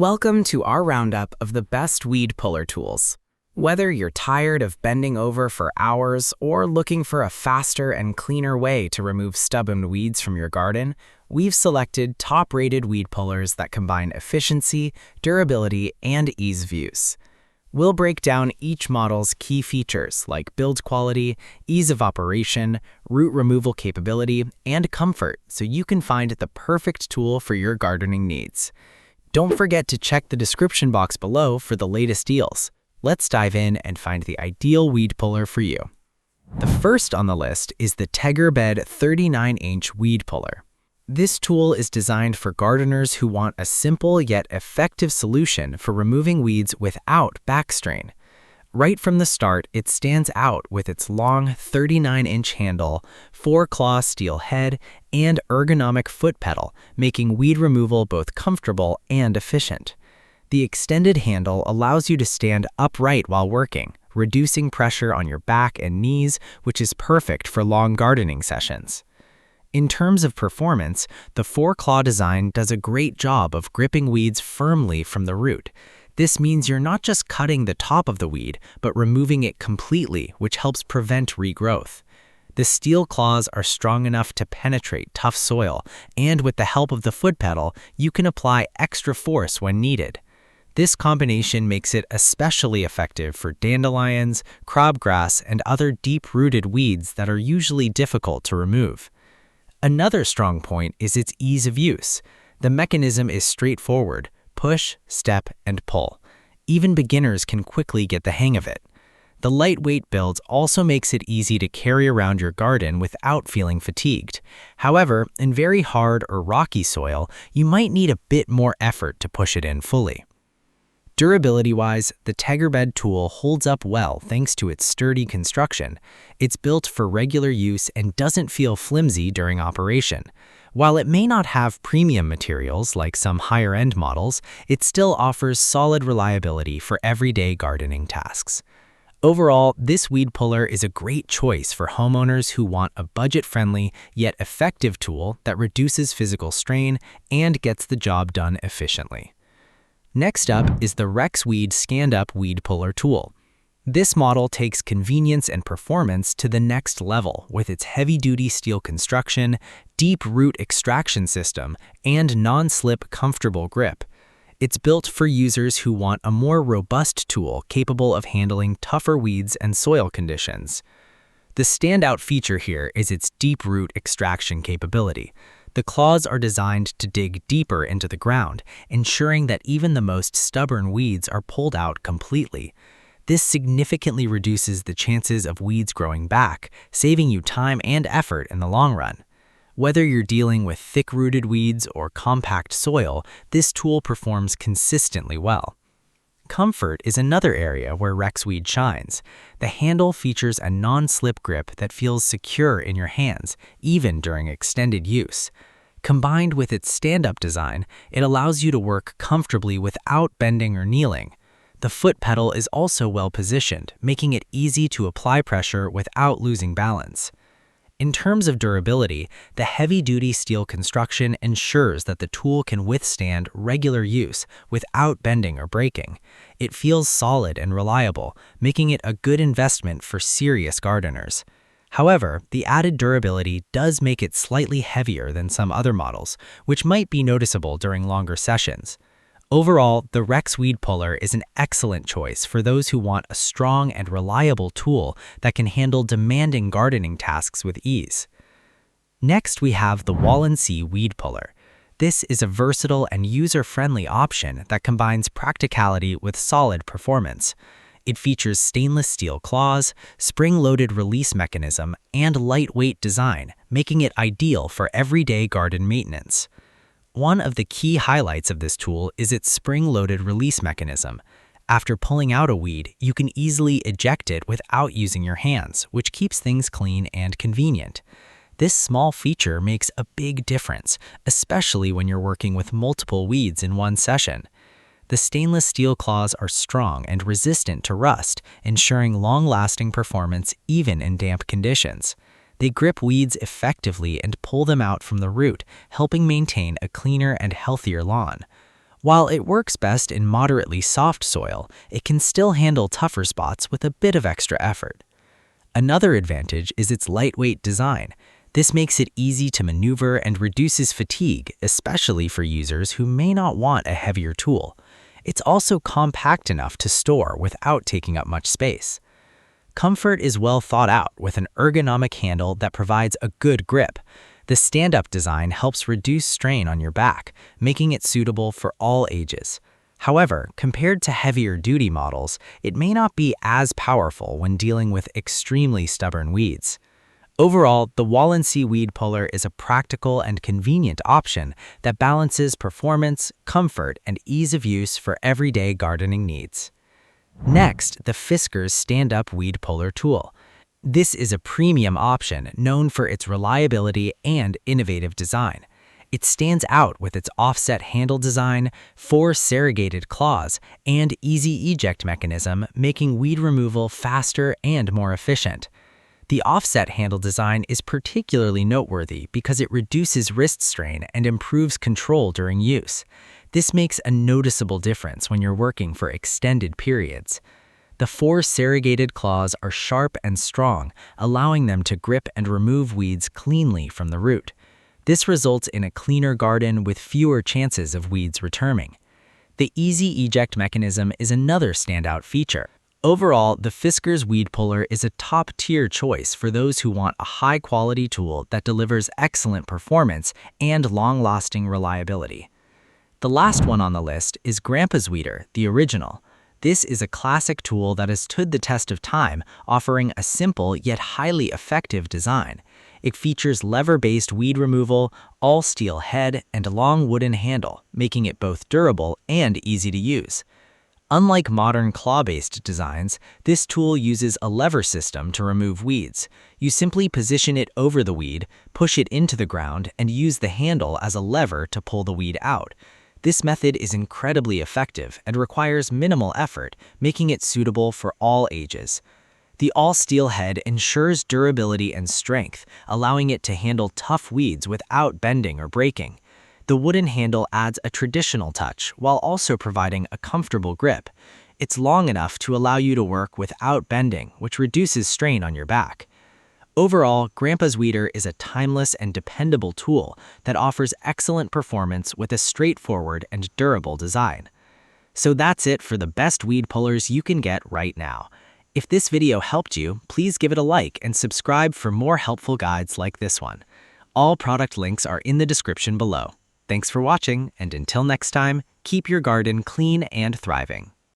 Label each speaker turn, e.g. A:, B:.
A: Welcome to our roundup of the best weed puller tools. Whether you're tired of bending over for hours or looking for a faster and cleaner way to remove stubborn weeds from your garden, we've selected top-rated weed pullers that combine efficiency, durability, and ease of use. We'll break down each model's key features like build quality, ease of operation, root removal capability, and comfort so you can find the perfect tool for your gardening needs. Don't forget to check the description box below for the latest deals. Let's dive in and find the ideal weed puller for you. The first on the list is the Tegger Bed 39-inch weed puller. This tool is designed for gardeners who want a simple yet effective solution for removing weeds without back strain. Right from the start, it stands out with its long 39-inch handle, 4-claw steel head, and ergonomic foot pedal, making weed removal both comfortable and efficient. The extended handle allows you to stand upright while working, reducing pressure on your back and knees, which is perfect for long gardening sessions. In terms of performance, the 4-claw design does a great job of gripping weeds firmly from the root. This means you're not just cutting the top of the weed, but removing it completely, which helps prevent regrowth. The steel claws are strong enough to penetrate tough soil, and with the help of the foot pedal, you can apply extra force when needed. This combination makes it especially effective for dandelions, crabgrass, and other deep-rooted weeds that are usually difficult to remove. Another strong point is its ease of use. The mechanism is straightforward: push, step, and pull. Even beginners can quickly get the hang of it. The lightweight build also makes it easy to carry around your garden without feeling fatigued. However, in very hard or rocky soil, you might need a bit more effort to push it in fully. Durability-wise, the Tegger Bed tool holds up well thanks to its sturdy construction. It's built for regular use and doesn't feel flimsy during operation. While it may not have premium materials like some higher-end models, it still offers solid reliability for everyday gardening tasks. Overall, this weed puller is a great choice for homeowners who want a budget-friendly yet effective tool that reduces physical strain and gets the job done efficiently. Next up is the RexWeed stand-up weed puller tool. This model takes convenience and performance to the next level with its heavy-duty steel construction, deep root extraction system, and non-slip comfortable grip. It's built for users who want a more robust tool capable of handling tougher weeds and soil conditions. The standout feature here is its deep root extraction capability. The claws are designed to dig deeper into the ground, ensuring that even the most stubborn weeds are pulled out completely. This significantly reduces the chances of weeds growing back, saving you time and effort in the long run. Whether you're dealing with thick-rooted weeds or compact soil, this tool performs consistently well. Comfort is another area where RexWeed shines. The handle features a non-slip grip that feels secure in your hands, even during extended use. Combined with its stand-up design, it allows you to work comfortably without bending or kneeling. The foot pedal is also well positioned, making it easy to apply pressure without losing balance. In terms of durability, the heavy-duty steel construction ensures that the tool can withstand regular use without bending or breaking. It feels solid and reliable, making it a good investment for serious gardeners. However, the added durability does make it slightly heavier than some other models, which might be noticeable during longer sessions. Overall, the RexWeed puller is an excellent choice for those who want a strong and reliable tool that can handle demanding gardening tasks with ease. Next, we have the Walensee weed puller. This is a versatile and user-friendly option that combines practicality with solid performance. It features stainless steel claws, spring-loaded release mechanism, and lightweight design, making it ideal for everyday garden maintenance. One of the key highlights of this tool is its spring-loaded release mechanism. After pulling out a weed, you can easily eject it without using your hands, which keeps things clean and convenient. This small feature makes a big difference, especially when you're working with multiple weeds in one session. The stainless steel claws are strong and resistant to rust, ensuring long-lasting performance even in damp conditions. They grip weeds effectively and pull them out from the root, helping maintain a cleaner and healthier lawn. While it works best in moderately soft soil, it can still handle tougher spots with a bit of extra effort. Another advantage is its lightweight design. This makes it easy to maneuver and reduces fatigue, especially for users who may not want a heavier tool. It's also compact enough to store without taking up much space. Comfort is well thought out with an ergonomic handle that provides a good grip. The stand-up design helps reduce strain on your back, making it suitable for all ages. However, compared to heavier duty models, it may not be as powerful when dealing with extremely stubborn weeds. Overall, the Walensee Weed Puller is a practical and convenient option that balances performance, comfort, and ease of use for everyday gardening needs. Next, the Fiskars Stand-Up Weed Puller Tool. This is a premium option known for its reliability and innovative design. It stands out with its offset handle design, 4 serrated claws, and easy eject mechanism, making weed removal faster and more efficient. The offset handle design is particularly noteworthy because it reduces wrist strain and improves control during use. This makes a noticeable difference when you're working for extended periods. The 4 serrated claws are sharp and strong, allowing them to grip and remove weeds cleanly from the root. This results in a cleaner garden with fewer chances of weeds returning. The easy eject mechanism is another standout feature. Overall, the Fiskars Weed Puller is a top-tier choice for those who want a high-quality tool that delivers excellent performance and long-lasting reliability. The last one on the list is Grandpa's Weeder, the original. This is a classic tool that has stood the test of time, offering a simple yet highly effective design. It features lever-based weed removal, all-steel head, and a long wooden handle, making it both durable and easy to use. Unlike modern claw-based designs, this tool uses a lever system to remove weeds. You simply position it over the weed, push it into the ground, and use the handle as a lever to pull the weed out. This method is incredibly effective and requires minimal effort, making it suitable for all ages. The all-steel head ensures durability and strength, allowing it to handle tough weeds without bending or breaking. The wooden handle adds a traditional touch while also providing a comfortable grip. It's long enough to allow you to work without bending, which reduces strain on your back. Overall, Grandpa's Weeder is a timeless and dependable tool that offers excellent performance with a straightforward and durable design. So that's it for the best weed pullers you can get right now. If this video helped you, please give it a like and subscribe for more helpful guides like this one. All product links are in the description below. Thanks for watching, and until next time, keep your garden clean and thriving.